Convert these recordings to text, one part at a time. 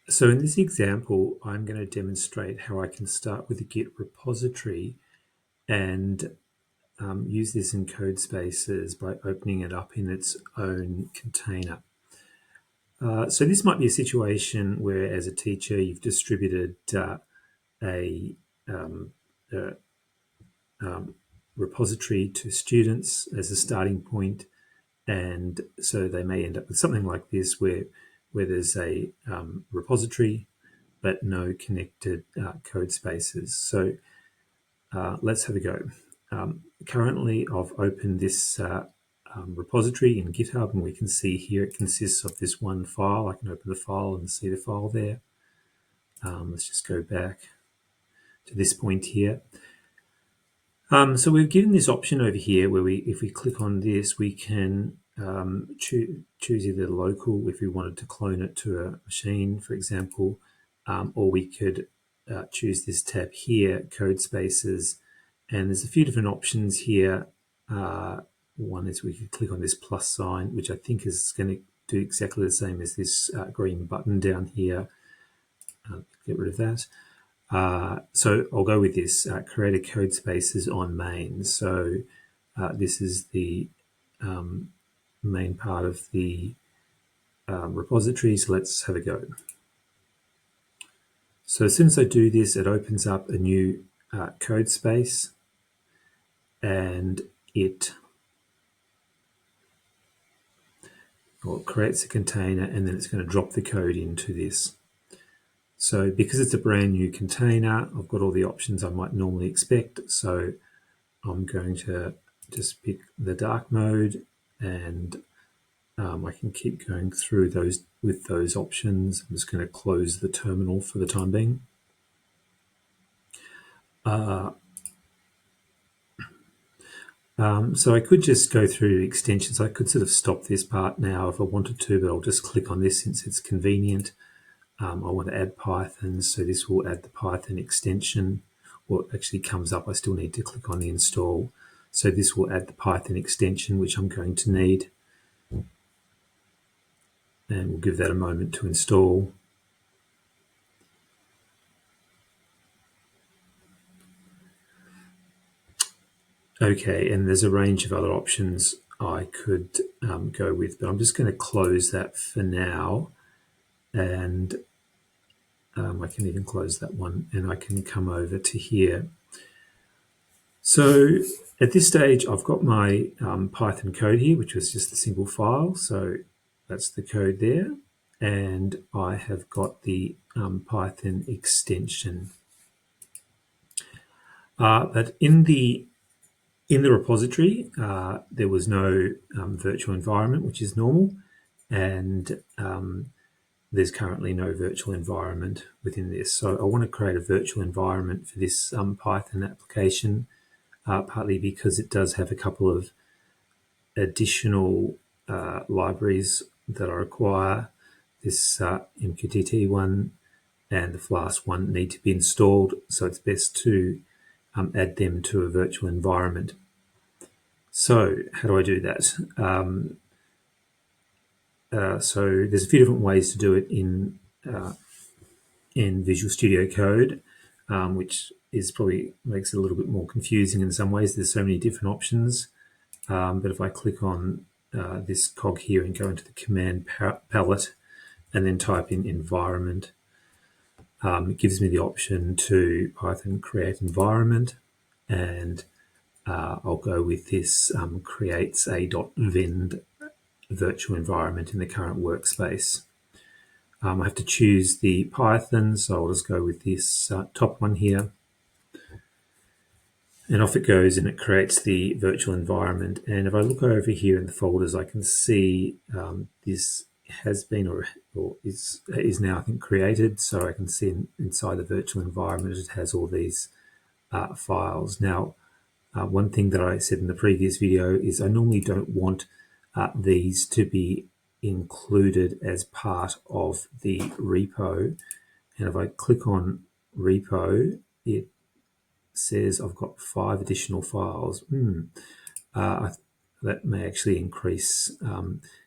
So in this example, I'm going to demonstrate how I can start with a Git repository and use this in Codespaces by opening it up in its own container. So this might be a situation where, as a teacher, you've distributed a repository to students as a starting point, and so they may end up with something like this, where there's a repository but no connected code spaces. So let's have a go. Currently, I've opened this repository in GitHub, and we can see here it consists of this one file. I can open the file and see the file there. Let's just go back to this point here. So we're given this option over here where if we click on this, we can choose either local if we wanted to clone it to a machine, for example, or we could choose this tab here, Codespaces, and there's a few different options here. One is we could click on this plus sign, which I think is going to do exactly the same as this green button down here. Get rid of that. So I'll go with this, create a Codespaces on main. So this is the main part of the repository, so let's have a go. So as soon as I do this, it opens up a new code space, and it creates a container, and then it's going to drop the code into this. So because it's a brand new container, I've got all the options I might normally expect. So I'm going to just pick the dark mode, and I can keep going through those with those options. I'm just going to close the terminal for the time being. So I could just go through extensions. I could sort of stop this part now if I wanted to, but I'll just click on this since it's convenient. I want to add Python, so this will add the Python extension. Well, it actually comes up. I still need to click on the install. So this will add the Python extension, which I'm going to need. And we'll give that a moment to install. Okay, and there's a range of other options I could go with, but I'm just going to close that for now. And I can even close that one, and I can come over to here. So at this stage, I've got my Python code here, which was just a single file. So that's the code there. And I have got the Python extension. But in the repository, there was no virtual environment, which is normal. And there's currently no virtual environment within this. So I want to create a virtual environment for this Python application, partly because it does have a couple of additional libraries that I require. This MQTT one and the Flask one need to be installed, so it's best to add them to a virtual environment. So how do I do that? So there's a few different ways to do it in Visual Studio Code, which is probably makes it a little bit more confusing in some ways. There's so many different options. But if I click on this cog here and go into the command palette and then type in environment, it gives me the option to Python create environment, and I'll go with this creates a .vend virtual environment in the current workspace. I have to choose the Python, so I'll just go with this top one here. And off it goes, and it creates the virtual environment. And if I look over here in the folders, I can see this has been or is now, I think, created. So I can see inside the virtual environment, it has all these files. Now, one thing that I said in the previous video is I normally don't want these to be included as part of the repo. And if I click on repo, it says I've got 5 additional files. That may actually increase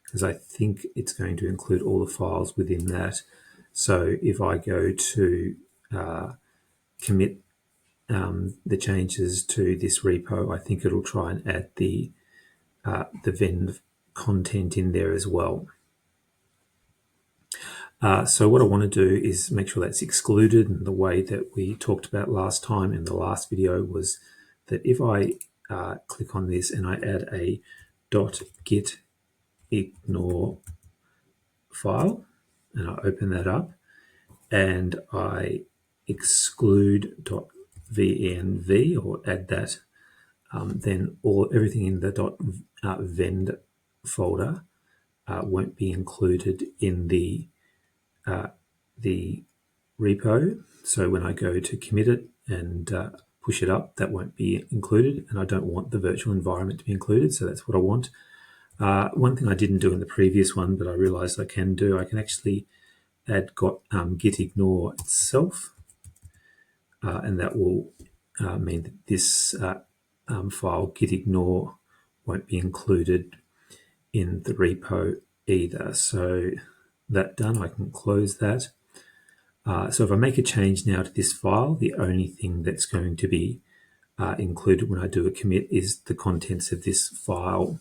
because I think it's going to include all the files within that. So if I go to commit the changes to this repo, I think it'll try and add the Vend content in there as well. So what I want to do is make sure that's excluded, and the way that we talked about last time in the last video was that if I click on this and I add a .gitignore file and I open that up and I exclude .venv or add that, then everything in the .vend folder won't be included in the repo. So when I go to commit it and push it up, that won't be included, and I don't want the virtual environment to be included, so that's what I want. One thing I didn't do in the previous one, but I realized I can do, I can actually add gitignore itself, and that will mean that this file gitignore won't be included in the repo either. So that done, I can close that. So if I make a change now to this file, the only thing that's going to be included when I do a commit is the contents of this file,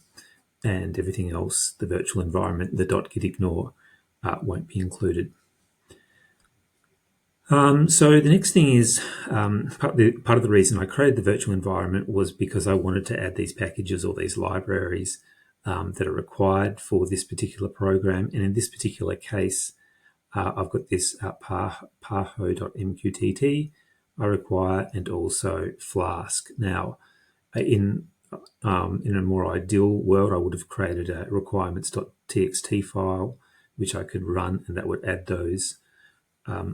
and everything else, the virtual environment, the .gitignore, won't be included. So the next thing is, part of the reason I created the virtual environment was because I wanted to add these packages or these libraries that are required for this particular program. And in this particular case, I've got this paho.mqtt I require, and also Flask. Now, in a more ideal world, I would have created a requirements.txt file, which I could run, and that would add those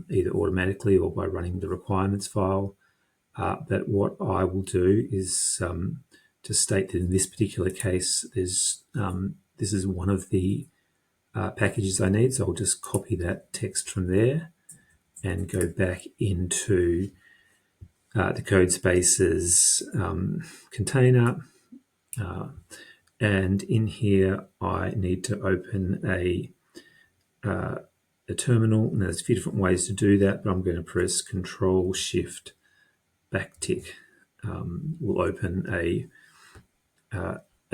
either automatically or by running the requirements file. But what I will do is to state that in this particular case, this is one of the packages I need. So I'll just copy that text from there and go back into the Codespaces container. And in here, I need to open a terminal. And there's a few different ways to do that, but I'm going to press Control-Shift backtick. Will open a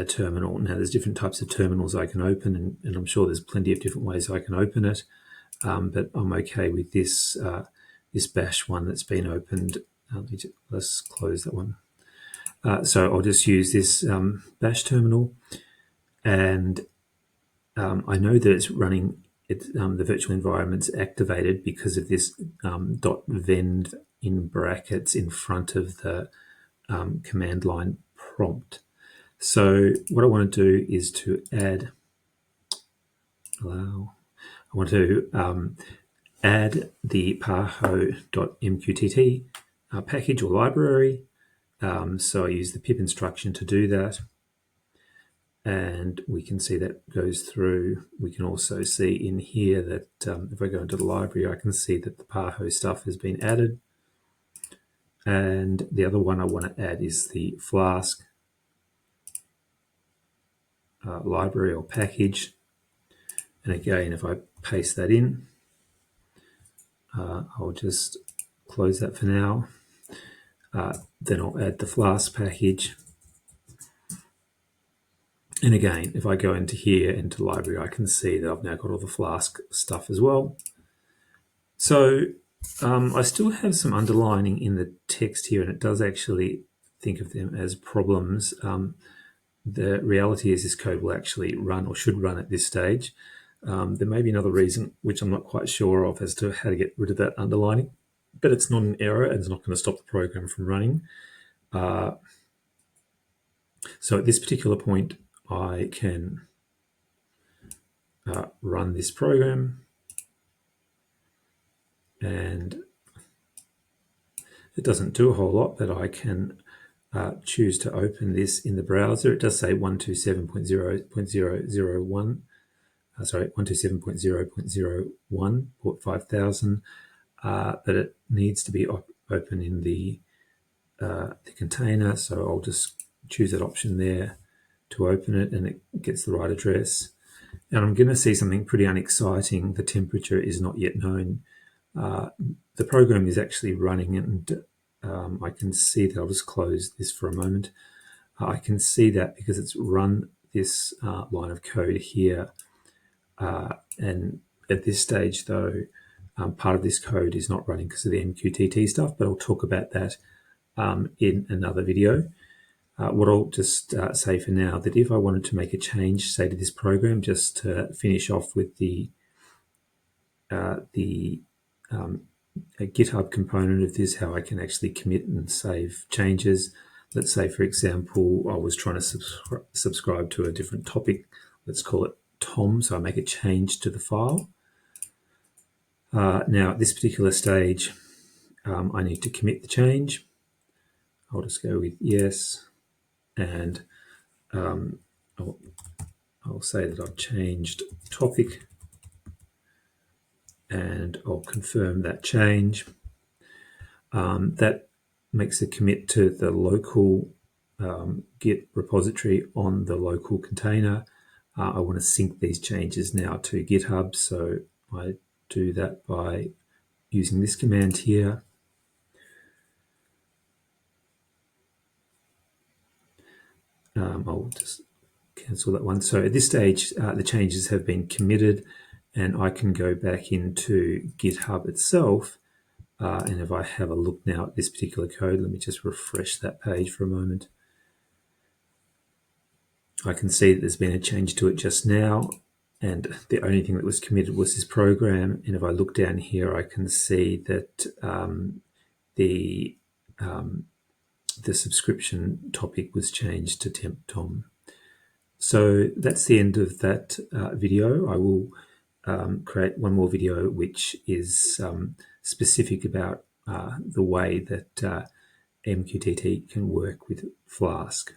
terminal. Now, there's different types of terminals I can open, and I'm sure there's plenty of different ways I can open it. But I'm okay with this this bash one that's been opened. Let's close that one. So I'll just use this bash terminal, and I know that it's running. The virtual environment's activated because of this .vend in brackets in front of the command line prompt. So what I want to do is to add. I want to add the paho.mqtt package or library. So I use the pip instruction to do that. And we can see that goes through. We can also see in here that if I go into the library, I can see that the Paho stuff has been added. And the other one I want to add is the Flask library or package. And again, if I paste that in, I'll just close that for now. Then I'll add the Flask package. And again, if I go into here, into library, I can see that I've now got all the Flask stuff as well. So I still have some underlining in the text here, and it does actually think of them as problems. The reality is this code will actually run or should run at this stage. There may be another reason, which I'm not quite sure of, as to how to get rid of that underlining, but it's not an error and it's not going to stop the program from running. So at this particular point, I can run this program, and it doesn't do a whole lot, but I can choose to open this in the browser. It does say 127.0.001, 127.0.01, port 5000, but it needs to be open in the container. So I'll just choose that option there to open it, and it gets the right address. And I'm going to see something pretty unexciting. The temperature is not yet known. The program is actually running, and I can see that. I'll just close this for a moment. I can see that because it's run this line of code here. And at this stage, though, part of this code is not running because of the MQTT stuff, but I'll talk about that in another video. What I'll just say for now, that if I wanted to make a change, say to this program, just to finish off with a GitHub component of this, how I can actually commit and save changes. Let's say, for example, I was trying to subscribe to a different topic. Let's call it Tom. So I make a change to the file. Now, at this particular stage, I need to commit the change. I'll just go with yes. And I'll say that I've changed topic, and I'll confirm that change. That makes a commit to the local Git repository on the local container. I want to sync these changes now to GitHub, so I do that by using this command here. I'll just cancel that one. So at this stage, the changes have been committed, and I can go back into GitHub itself. And if I have a look now at this particular code, let me just refresh that page for a moment. I can see that there's been a change to it just now, and the only thing that was committed was this program. And if I look down here, I can see that the subscription topic was changed to temp Tom. So that's the end of that video. I will create one more video which is specific about the way that MQTT can work with Flask.